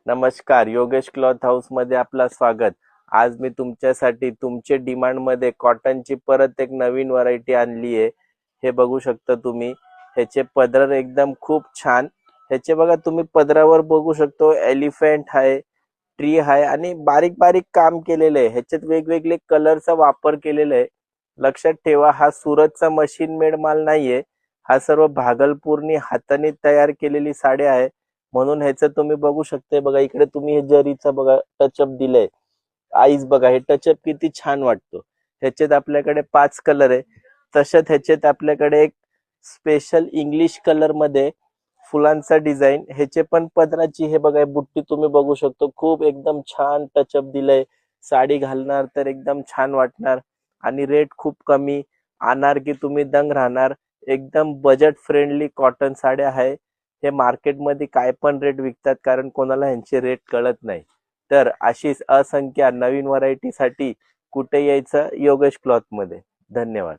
नमस्कार, Yogesh cloth house मध्ये आपला स्वागत। आज मी तुमच्यासाठी तुमचे डिमांड मध्ये कॉटनची परत एक नवीन व्हरायटी आणली आहे। हे बघू शकता तुम्ही, ह्याचे पदर एकदम खूप छान। ह्याचे बघा तुम्ही पदरावर बघू शकतो एलिफंट आहे, ट्री आहे आणि बारीक बारीक काम केलेले आहे। ह्याच्यात वेगवेगळे कलरचा वापर केलेला आहे। लक्षात ठेवा, हा सुरतचा मशीन मेड माल नाहीये, हा सर्व भागलपूरनी हाताने तयार केलेली साडी आहे। म्हणून ह्याचं तुम्ही बघू शकता, बघा इकडे तुम्ही हे जरीचा बघा टचअप दिलंय, आईज बघा हे टचअप किती छान वाटतो। ह्याच्यात आपल्याकडे 5 कलर आहे। तशाच ह्याच्यात आपल्याकडे एक स्पेशल इंग्लिश कलर मध्ये फुलांचा डिझाइन, ह्याचे पण पदराची हे बघा बुट्टी तुम्ही बघू शकतो, खूप एकदम छान टचअप दिलंय। साडी घालणार तर एकदम छान वाटणार आणि रेट खूप कमी, अनारकी तुम्ही दंग राहणार। एकदम बजेट फ्रेंडली कॉटन साड्या आहे। हे मार्केटमध्ये काय पण रेट विकतात, कारण कोणाला ह्यांचे रेट कळत नाही। तर अशीच असंख्य नवीन व्हरायटी साठी कुठे यायचं? योगेश क्लॉथ मध्ये। धन्यवाद।